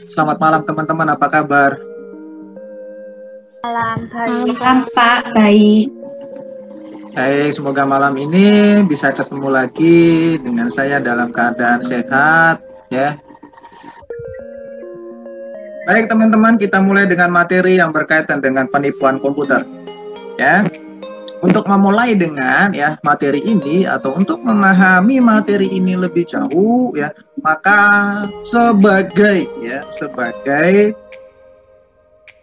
Selamat malam teman-teman, apa kabar? Malam, baik. Malam Pak, baik. Baik, semoga malam ini bisa ketemu lagi dengan saya dalam keadaan sehat, ya. Baik teman-teman, kita mulai dengan materi yang berkaitan dengan penipuan komputer, ya. Untuk memulai dengan materi ini atau untuk memahami materi ini lebih jauh, ya, maka sebagai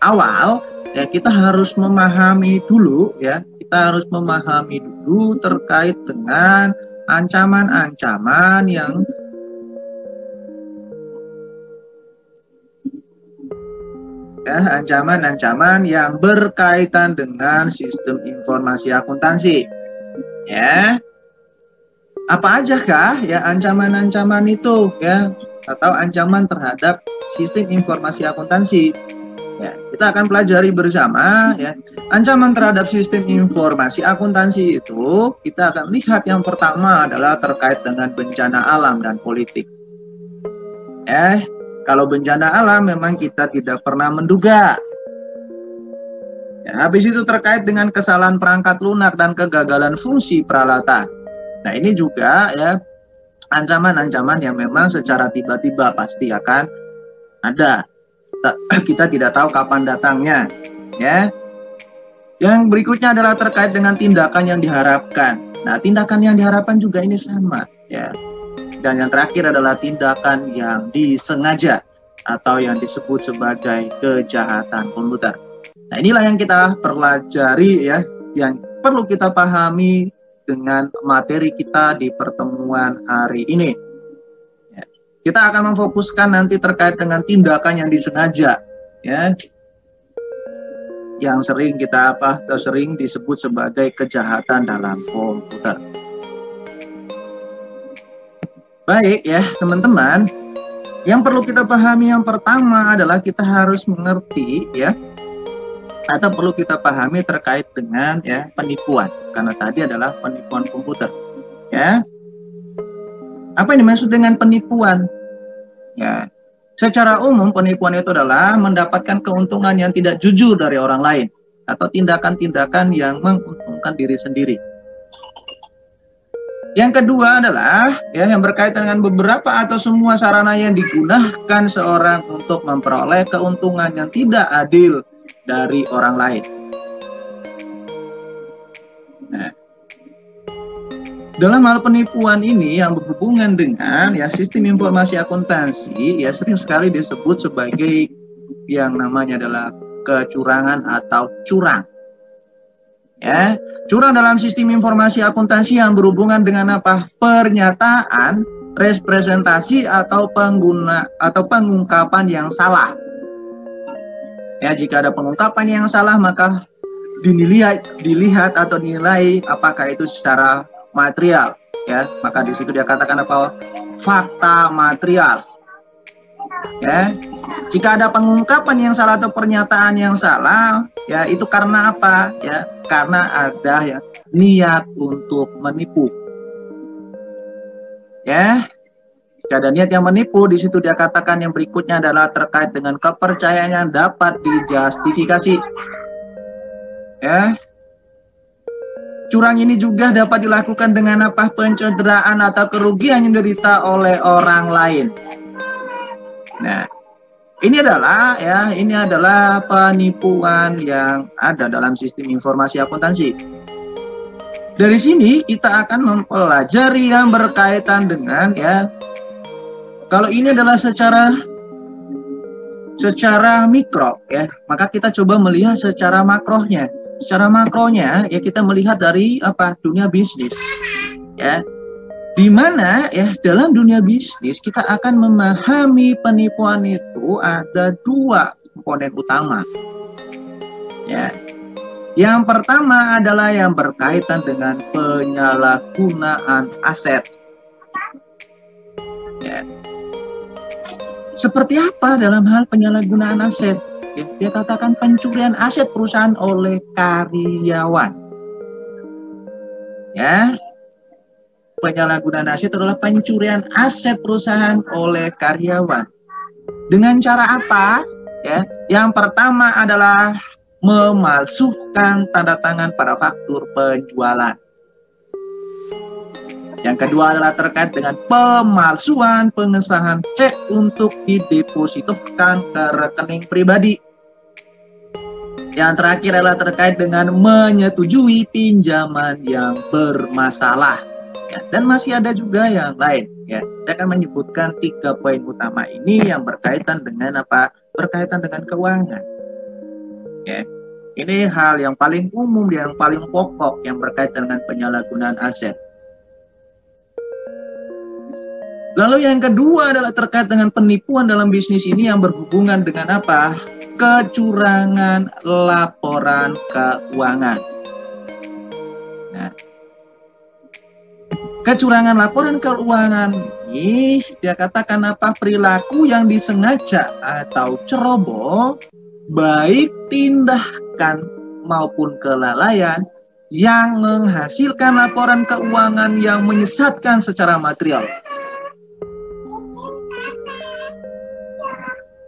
awal, ya, kita harus memahami dulu, ya, terkait dengan ancaman-ancaman yang berkaitan dengan sistem informasi akuntansi. Ya. Apa aja kah ya ancaman-ancaman itu, ya, atau ancaman terhadap sistem informasi akuntansi? Ya, kita akan pelajari bersama, ya. Ancaman terhadap sistem informasi akuntansi itu kita akan lihat yang pertama adalah terkait dengan bencana alam dan politik. Kalau bencana alam memang kita tidak pernah menduga. Ya, habis itu terkait dengan kesalahan perangkat lunak dan kegagalan fungsi peralatan. Nah, ini juga ya ancaman-ancaman yang memang secara tiba-tiba pasti akan ada. Kita tidak tahu kapan datangnya, ya. Yang berikutnya adalah terkait dengan tindakan yang diharapkan. Nah, tindakan yang diharapkan juga ini sama, ya. Dan yang terakhir adalah tindakan yang disengaja atau yang disebut sebagai kejahatan komputer. Nah, inilah yang kita pelajari, ya, yang perlu kita pahami dengan materi kita di pertemuan hari ini. Ya, kita akan memfokuskan nanti terkait dengan tindakan yang disengaja, ya, yang sering disebut sebagai kejahatan dalam komputer. Baik ya teman-teman, yang perlu kita pahami yang pertama adalah kita harus mengerti, ya, atau perlu kita pahami terkait dengan penipuan, karena tadi adalah penipuan komputer, ya. Apa yang dimaksud dengan penipuan? Ya, secara umum penipuan itu adalah mendapatkan keuntungan yang tidak jujur dari orang lain atau tindakan-tindakan yang menguntungkan diri sendiri. Yang kedua adalah yang berkaitan dengan beberapa atau semua sarana yang digunakan seorang untuk memperoleh keuntungan yang tidak adil dari orang lain. Nah, dalam hal penipuan ini yang berhubungan dengan sistem informasi akuntansi, ya, sering sekali disebut sebagai yang namanya adalah kecurangan atau curang. Ya, curang dalam sistem informasi akuntansi yang berhubungan dengan apa? Pernyataan, representasi atau pengungkapan yang salah. Ya, jika ada pengungkapan yang salah maka dilihat atau dinilai apakah itu secara material, ya. Maka di situ dia katakan apa? Fakta material. Ya. Jika ada pengungkapan yang salah atau pernyataan yang salah, ya, itu karena apa? Ya, karena ada niat untuk menipu. Ya. Jika ada niat yang menipu, di situ dia katakan yang berikutnya adalah terkait dengan kepercayaan yang dapat dijustifikasi. Ya. Curang ini juga dapat dilakukan dengan apa? Pencederaan atau kerugian yang diderita oleh orang lain. Nah, ini adalah penipuan yang ada dalam sistem informasi akuntansi. Dari sini kita akan mempelajari yang berkaitan dengan kalau ini adalah secara mikro, ya, maka kita coba melihat secara makronya. Secara makronya ya kita melihat dari dunia bisnis, ya. Di mana dalam dunia bisnis kita akan memahami penipuan itu ada dua komponen utama. Ya. Yang pertama adalah yang berkaitan dengan penyalahgunaan aset. Ya. Seperti apa dalam hal penyalahgunaan aset? Ya, dia katakan pencurian aset perusahaan oleh karyawan. Ya, penyalahgunaan aset adalah pencurian aset perusahaan oleh karyawan. Dengan cara apa? Ya, yang pertama adalah memalsukan tanda tangan pada faktur penjualan. Yang kedua adalah terkait dengan pemalsuan pengesahan cek untuk didepositokan ke rekening pribadi. Yang terakhir adalah terkait dengan menyetujui pinjaman yang bermasalah. Ya, dan masih ada juga yang lain. Ya, saya akan menyebutkan 3 poin utama ini yang berkaitan dengan apa? Berkaitan dengan keuangan. Ya, ini hal yang paling umum, yang paling pokok yang berkaitan dengan penyalahgunaan aset. Lalu yang kedua adalah terkait dengan penipuan dalam bisnis ini yang berhubungan dengan apa? Kecurangan laporan keuangan. Nah, kecurangan laporan keuangan ini dia katakan apa? Perilaku yang disengaja atau ceroboh, baik tindakan maupun kelalaian yang menghasilkan laporan keuangan yang menyesatkan secara material.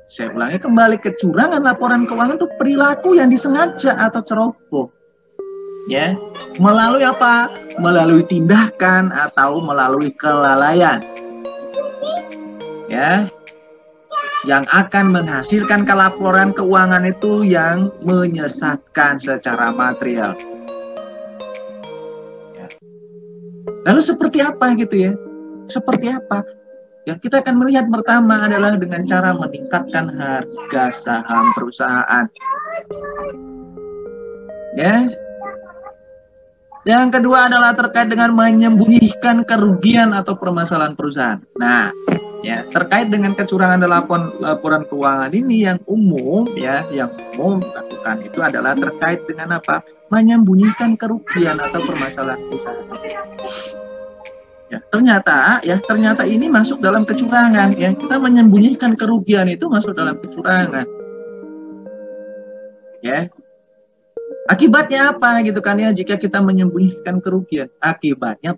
Saya ulangi kembali, kecurangan laporan keuangan itu perilaku yang disengaja atau ceroboh. Ya, melalui apa? Melalui tindakan atau melalui kelalaian. Ya, yang akan menghasilkan laporan keuangan itu yang menyesatkan secara material. Ya. Lalu seperti apa gitu ya? Seperti apa? Ya, kita akan melihat pertama adalah dengan cara meningkatkan harga saham perusahaan. Ya. Yang kedua adalah terkait dengan menyembunyikan kerugian atau permasalahan perusahaan. Nah, ya, terkait dengan kecurangan dalam laporan keuangan ini yang umum dilakukan itu adalah terkait dengan apa? Menyembunyikan kerugian atau permasalahan perusahaan. Ya, ternyata ini masuk dalam kecurangan. Ya, kita menyembunyikan kerugian itu masuk dalam kecurangan. Ya. Akibatnya apa gitu kan ya jika kita menyembunyikan kerugian? Akibatnya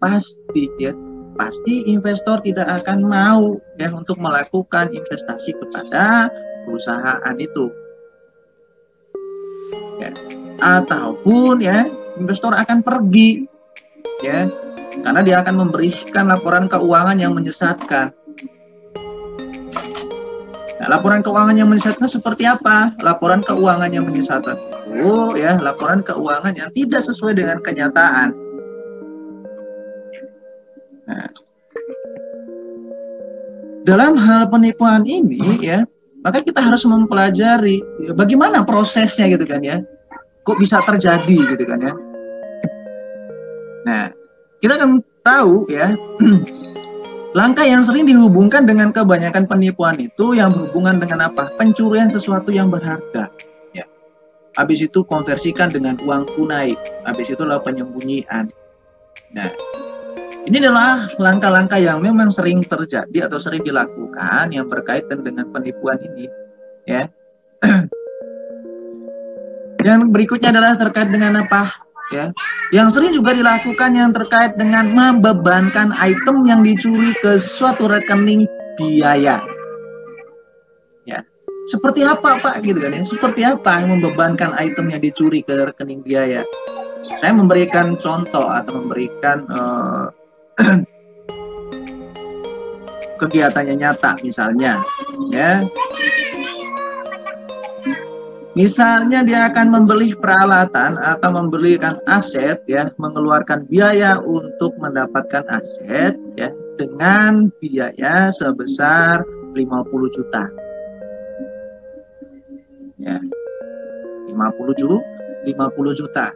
pasti investor tidak akan mau ya untuk melakukan investasi kepada perusahaan itu. Ya. Ataupun ya investor akan pergi ya. Karena dia akan memberikan laporan keuangan yang menyesatkan. Nah, laporan keuangan yang menyesatkan seperti apa? Laporan keuangan yang menyesatkan itu ya, laporan keuangan yang tidak sesuai dengan kenyataan. Nah, dalam hal penipuan ini ya, maka kita harus mempelajari ya, bagaimana prosesnya gitu kan ya. Kok bisa terjadi gitu kan ya. Nah, kita akan tahu ya, langkah yang sering dihubungkan dengan kebanyakan penipuan itu yang berhubungan dengan apa? Pencurian sesuatu yang berharga. Ya. Habis itu konversikan dengan uang tunai. Habis itu adalah penyembunyian. Nah, ini adalah langkah-langkah yang memang sering terjadi atau sering dilakukan yang berkaitan dengan penipuan ini. Ya. Yang berikutnya adalah terkait dengan apa? Ya, yang sering juga dilakukan yang terkait dengan membebankan item yang dicuri ke suatu rekening biaya. Ya, seperti apa Pak gitu kan ya? Seperti apa yang membebankan item yang dicuri ke rekening biaya? Saya memberikan contoh atau memberikan kegiatannya nyata misalnya, ya. Misalnya dia akan membeli peralatan atau membelikan aset ya, mengeluarkan biaya untuk mendapatkan aset ya dengan biaya sebesar 50 juta. Ya. 50 juta.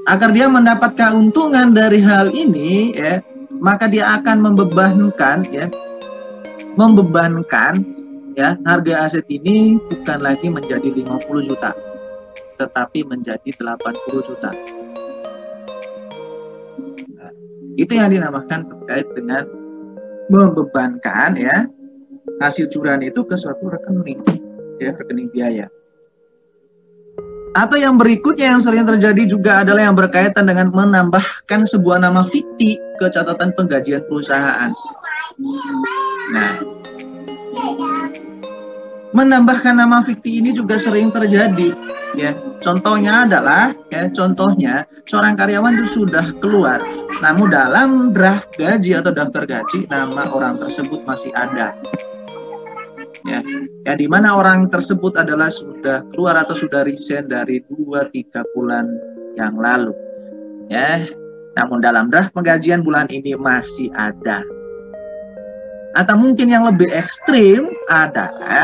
Agar dia mendapat keuntungan dari hal ini ya, maka dia akan membebankan ya harga aset ini bukan lagi menjadi 50 juta tetapi menjadi 80 juta. Nah, itu yang dinamakan terkait dengan membebankan ya hasil curian itu ke suatu rekening, ya, rekening biaya. Atau yang berikutnya yang sering terjadi juga adalah yang berkaitan dengan menambahkan sebuah nama fiktif ke catatan penggajian perusahaan. Nah, menambahkan nama fiktif ini juga sering terjadi. Ya, contohnya adalah, seorang karyawan itu sudah keluar, namun dalam draft gaji atau daftar gaji nama orang tersebut masih ada. Ya, di mana orang tersebut adalah sudah keluar atau sudah resign dari 2-3 bulan yang lalu. Ya, namun dalam draft penggajian bulan ini masih ada. Atau mungkin yang lebih ekstrim adalah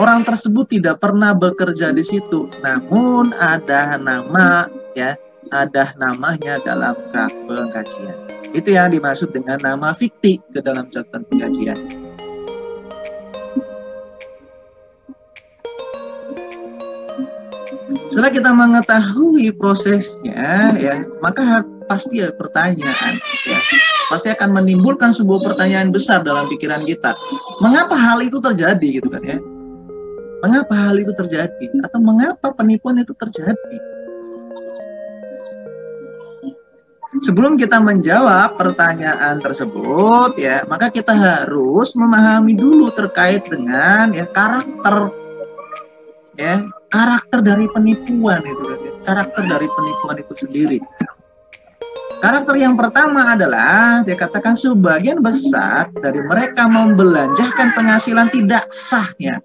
orang tersebut tidak pernah bekerja di situ, namun ada nama, ya, ada namanya dalam draft penggajian. Itu yang dimaksud dengan nama fiktif ke dalam catatan penggajian. Setelah kita mengetahui prosesnya, ya, maka pasti ada pertanyaan, ya, pasti akan menimbulkan sebuah pertanyaan besar dalam pikiran kita. Mengapa hal itu terjadi, gitu kan, ya? Mengapa hal itu terjadi? Atau mengapa penipuan itu terjadi? Sebelum kita menjawab pertanyaan tersebut, ya, maka kita harus memahami dulu terkait dengan, ya, karakter dari penipuan itu, karakter dari penipuan itu sendiri. Karakter yang pertama adalah dikatakan sebagian besar dari mereka membelanjakan penghasilan tidak sahnya,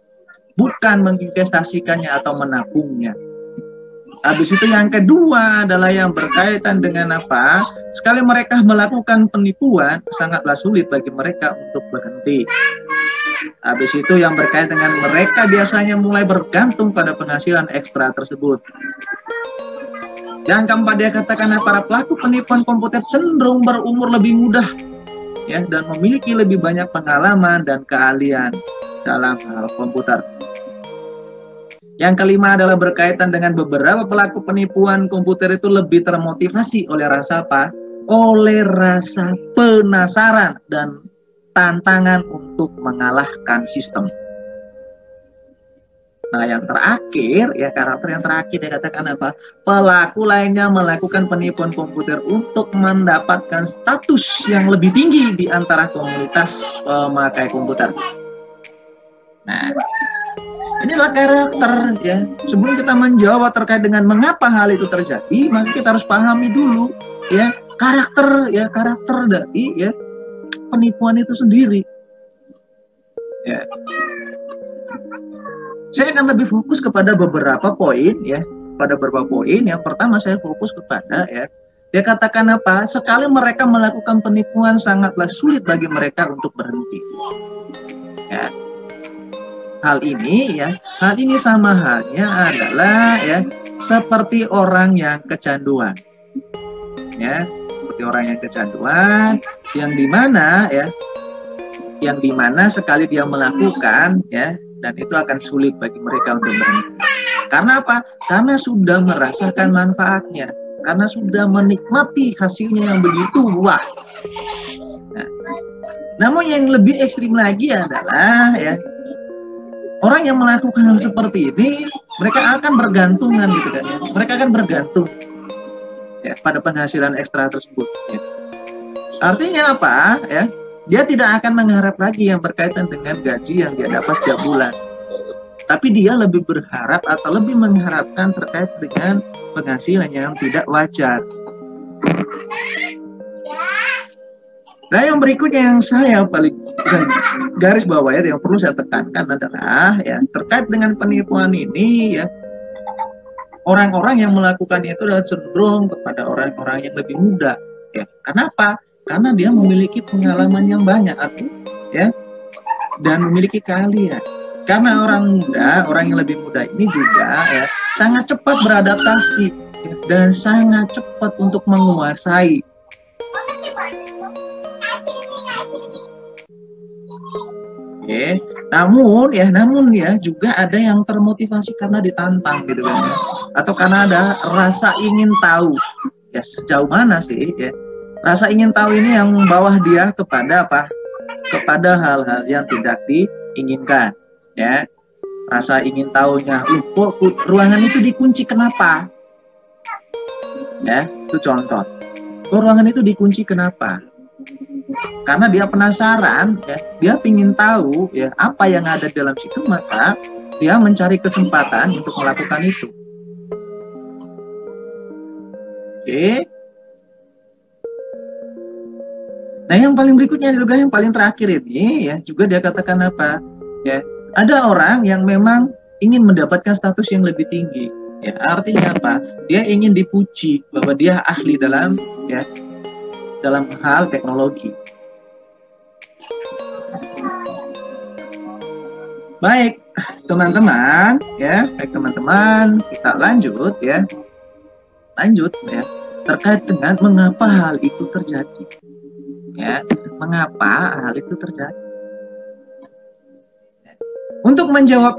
bukan menginvestasikannya atau menabungnya. Habis itu yang kedua adalah yang berkaitan dengan apa? Sekali mereka melakukan penipuan, sangatlah sulit bagi mereka untuk berhenti. Habis itu yang berkaitan dengan mereka biasanya mulai bergantung pada penghasilan ekstra tersebut. Yang keempat, dia katakan para pelaku penipuan komputer cenderung berumur lebih muda, ya, dan memiliki lebih banyak pengalaman dan keahlian dalam hal komputer. Yang kelima adalah berkaitan dengan beberapa pelaku penipuan komputer itu lebih termotivasi oleh rasa apa? Oleh rasa penasaran dan tantangan untuk mengalahkan sistem. Nah, yang terakhir, ya, karakter yang terakhir dikatakan apa? Pelaku lainnya melakukan penipuan komputer untuk mendapatkan status yang lebih tinggi di antara komunitas pemakai komputer. Nah, inilah karakter, ya. Sebelum kita menjawab terkait dengan mengapa hal itu terjadi, maka kita harus pahami dulu, ya, karakter dari, ya, penipuan itu sendiri. Ya. Saya akan lebih fokus kepada beberapa poin, ya. Pada beberapa poin, yang pertama saya fokus kepada, ya, dia katakan apa? Sekali mereka melakukan penipuan, sangatlah sulit bagi mereka untuk berhenti. Ya. Hal ini sama halnya adalah, ya, seperti orang yang kecanduan. Ya, seperti orang yang kecanduan, yang dimana sekali dia melakukan, ya, dan itu akan sulit bagi mereka untuk berhenti. Karena apa? Karena sudah merasakan manfaatnya, karena sudah menikmati hasilnya yang begitu wah. Nah, namun yang lebih ekstrim lagi adalah, ya, orang yang melakukan hal seperti ini, mereka akan bergantungan, gitu kan, ya. Mereka akan bergantung, ya, pada penghasilan ekstra tersebut. Ya. Artinya apa? Ya, dia tidak akan mengharap lagi yang berkaitan dengan gaji yang dia dapat setiap bulan. Tapi dia lebih berharap atau lebih mengharapkan terkait dengan penghasilan yang tidak wajar. Nah, yang berikutnya yang saya paling garis bawah, ya, yang perlu saya tekankan adalah, ya, terkait dengan penipuan ini, ya, orang-orang yang melakukan itu adalah cenderung kepada orang-orang yang lebih muda. Ya, kenapa? Karena dia memiliki pengalaman yang banyak, ya, dan memiliki keahlian. Karena orang yang lebih muda ini juga, ya, sangat cepat beradaptasi, ya, dan sangat cepat untuk menguasai. Oke, Namun ya juga ada yang termotivasi karena ditantang gitu kan, atau karena ada rasa ingin tahu. Ya sejauh mana sih ya rasa ingin tahu ini yang membawa dia kepada apa? Kepada hal-hal yang tidak diinginkan. Ya, rasa ingin tahunya, kok ruangan itu dikunci kenapa? Ya, itu contoh. Kok ruangan itu dikunci kenapa? Karena dia penasaran, ya, dia ingin tahu ya apa yang ada dalam situ, maka dia mencari kesempatan untuk melakukan itu. Oke. Nah, yang paling berikutnya juga yang paling terakhir ini ya juga dia katakan apa? Ya, ada orang yang memang ingin mendapatkan status yang lebih tinggi. Ya, artinya apa? Dia ingin dipuji bahwa dia ahli dalam hal teknologi. Baik, teman-teman, kita lanjut ya. Terkait dengan mengapa hal itu terjadi. Ya, mengapa hal itu terjadi? Untuk menjawab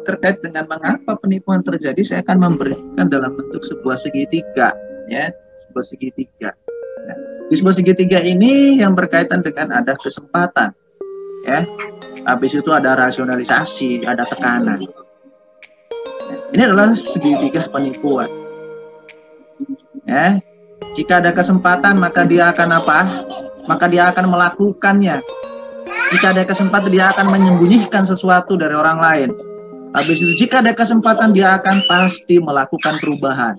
terkait dengan mengapa penipuan terjadi, saya akan memberikan dalam bentuk sebuah segitiga, ya, sebuah segitiga. Nah, di sebuah segitiga ini yang berkaitan dengan ada kesempatan, ya. Habis itu ada rasionalisasi, ada tekanan. Ini adalah segitiga penipuan. Ya, jika ada kesempatan maka dia akan apa? Maka dia akan melakukannya. Jika ada kesempatan dia akan menyembunyikan sesuatu dari orang lain. Habis itu jika ada kesempatan dia akan pasti melakukan perubahan.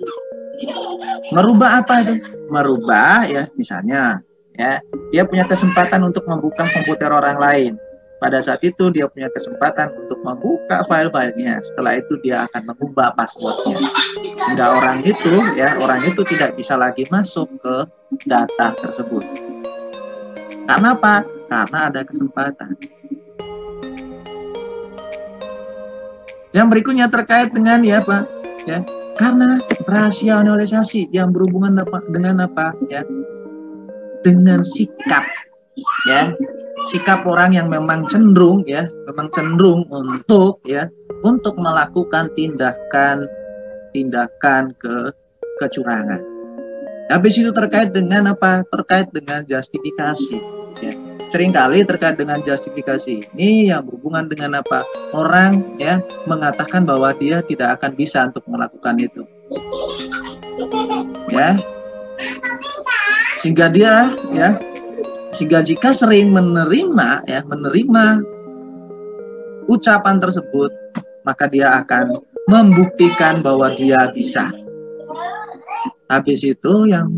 Merubah apa itu? Merubah ya, misalnya ya, dia punya kesempatan untuk membuka komputer orang lain. Pada saat itu dia punya kesempatan untuk membuka file-filenya. Setelah itu dia akan mengubah passwordnya. Hingga orang itu tidak bisa lagi masuk ke data tersebut. Karena apa? Karena ada kesempatan. Yang berikutnya terkait dengan ya Pak, ya, karena rasionalisasi yang berhubungan dengan apa? Ya, dengan sikap, ya. Sikap orang yang memang cenderung untuk melakukan tindakan kecurangan. Habis itu terkait dengan apa? Terkait dengan justifikasi. Ya. Seringkali terkait dengan justifikasi ini yang berhubungan dengan apa? Orang ya mengatakan bahwa dia tidak akan bisa untuk melakukan itu. Ya. Sehingga jika sering menerima ucapan tersebut, maka dia akan membuktikan bahwa dia bisa. Habis itu yang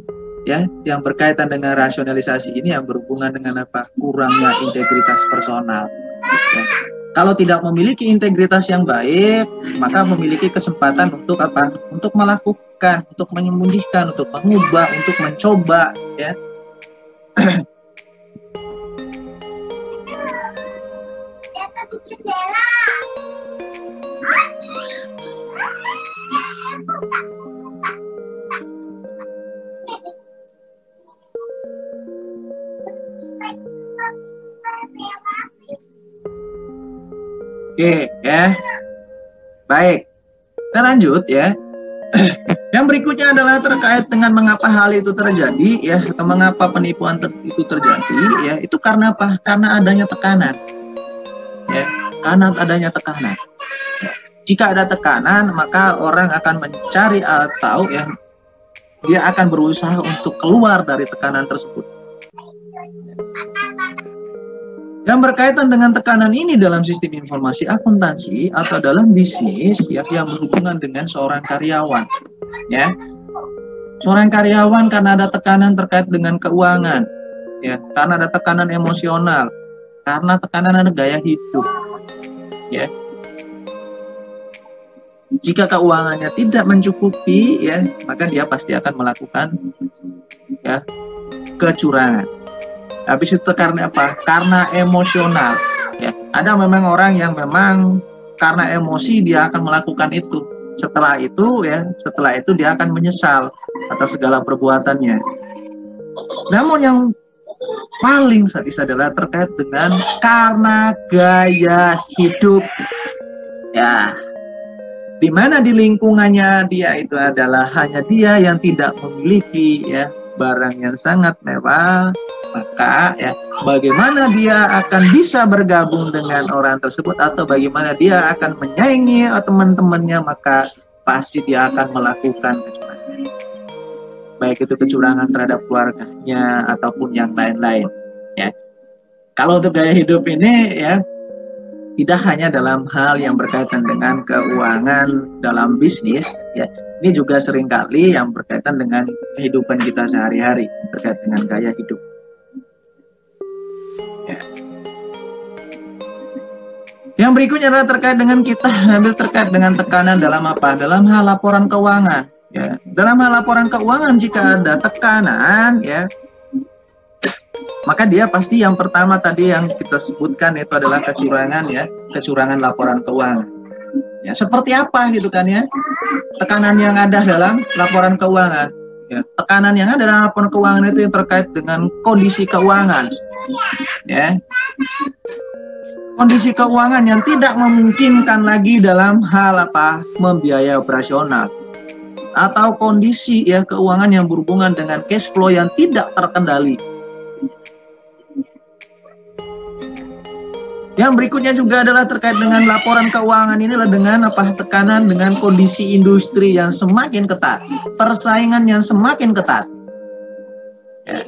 berkaitan dengan rasionalisasi ini yang berhubungan dengan apa? Kurangnya integritas personal. Ya. Kalau tidak memiliki integritas yang baik, maka memiliki kesempatan untuk apa? Untuk melakukan, untuk menyembunyikan, untuk mengubah, untuk mencoba, ya. Oke, ya. Baik. Kita lanjut ya. Yang berikutnya adalah terkait dengan mengapa hal itu terjadi ya, atau mengapa penipuan itu terjadi ya. Itu karena apa? Karena adanya tekanan. Ya, karena adanya tekanan. Ya. Jika ada tekanan, maka orang akan mencari atau ya dia akan berusaha untuk keluar dari tekanan tersebut. Yang berkaitan dengan tekanan ini dalam sistem informasi akuntansi atau dalam bisnis ya, yang berhubungan dengan seorang karyawan, ya, seorang karyawan karena ada tekanan terkait dengan keuangan, ya, karena ada tekanan emosional, karena tekanan ada gaya hidup, ya. Jika keuangannya tidak mencukupi, ya, maka dia pasti akan melakukan ya kecurangan. Habis itu karena apa? Karena emosional. Ya, ada memang orang yang memang karena emosi dia akan melakukan itu. Setelah itu dia akan menyesal atas segala perbuatannya. Namun yang paling sadis adalah terkait dengan karena gaya hidup. Ya, di mana di lingkungannya dia itu adalah hanya dia yang tidak memiliki ya barang yang sangat mewah, maka ya bagaimana dia akan bisa bergabung dengan orang tersebut atau bagaimana dia akan menyaingi teman-temannya, maka pasti dia akan melakukan kecurangan. Baik itu kecurangan terhadap keluarganya ataupun yang lain-lain ya. Kalau untuk gaya hidup ini ya tidak hanya dalam hal yang berkaitan dengan keuangan dalam bisnis ya, ini juga seringkali yang berkaitan dengan kehidupan kita sehari-hari terkait dengan gaya hidup ya. Yang berikutnya adalah terkait dengan kita ambil terkait dengan tekanan dalam apa? Dalam hal laporan keuangan ya. Dalam hal laporan keuangan jika ada tekanan ya, maka dia pasti yang pertama tadi yang kita sebutkan itu adalah kecurangan ya, kecurangan laporan keuangan. Ya, seperti apa gitu kan ya? Tekanan yang ada dalam laporan keuangan. Ya, tekanan yang ada dalam laporan keuangan itu yang terkait dengan kondisi keuangan. Ya. Kondisi keuangan yang tidak memungkinkan lagi dalam hal apa? Membiayai operasional. Atau kondisi ya keuangan yang berhubungan dengan cash flow yang tidak terkendali. Yang berikutnya juga adalah terkait dengan laporan keuangan ini adalah dengan apa? Tekanan dengan kondisi industri yang semakin ketat, persaingan yang semakin ketat. Ya.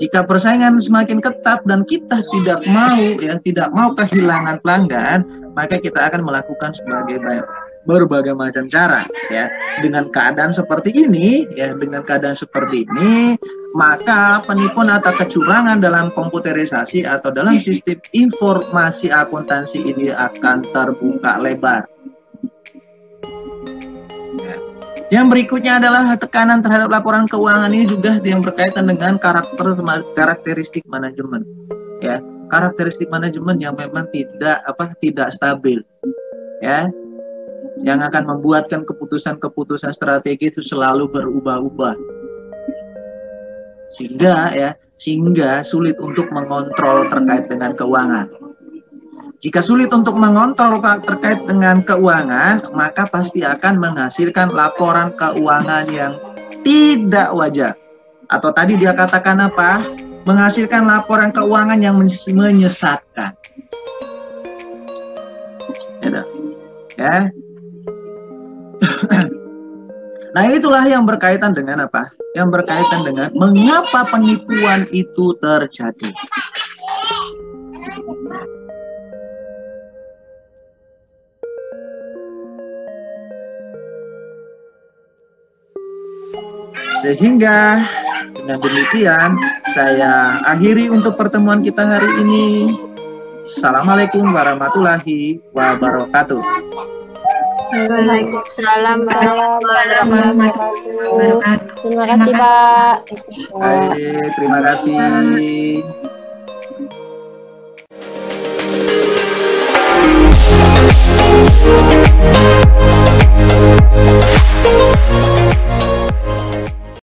Jika persaingan semakin ketat dan kita tidak mau kehilangan pelanggan, maka kita akan melakukan berbagai macam cara ya. Dengan keadaan seperti ini maka penipuan atau kecurangan dalam komputerisasi atau dalam sistem informasi akuntansi ini akan terbuka lebar. Yang berikutnya adalah tekanan terhadap laporan keuangan ini juga yang berkaitan dengan karakteristik manajemen. Ya, karakteristik manajemen yang memang tidak stabil. Ya, yang akan membuatkan keputusan-keputusan strategi itu selalu berubah-ubah. Sehingga sulit untuk mengontrol terkait dengan keuangan. Jika sulit untuk mengontrol terkait dengan keuangan, maka pasti akan menghasilkan laporan keuangan yang tidak wajar. Atau tadi dia katakan apa? Menghasilkan laporan keuangan yang menyesatkan. Ya. Nah, itulah yang berkaitan dengan apa? Yang berkaitan dengan mengapa penipuan itu terjadi. Sehingga dengan demikian saya akhiri untuk pertemuan kita hari ini. Assalamualaikum warahmatullahi wabarakatuh. Waalaikumsalam warahmatullahi wabarakatuh. Terima kasih, Pak. Baik, terima kasih.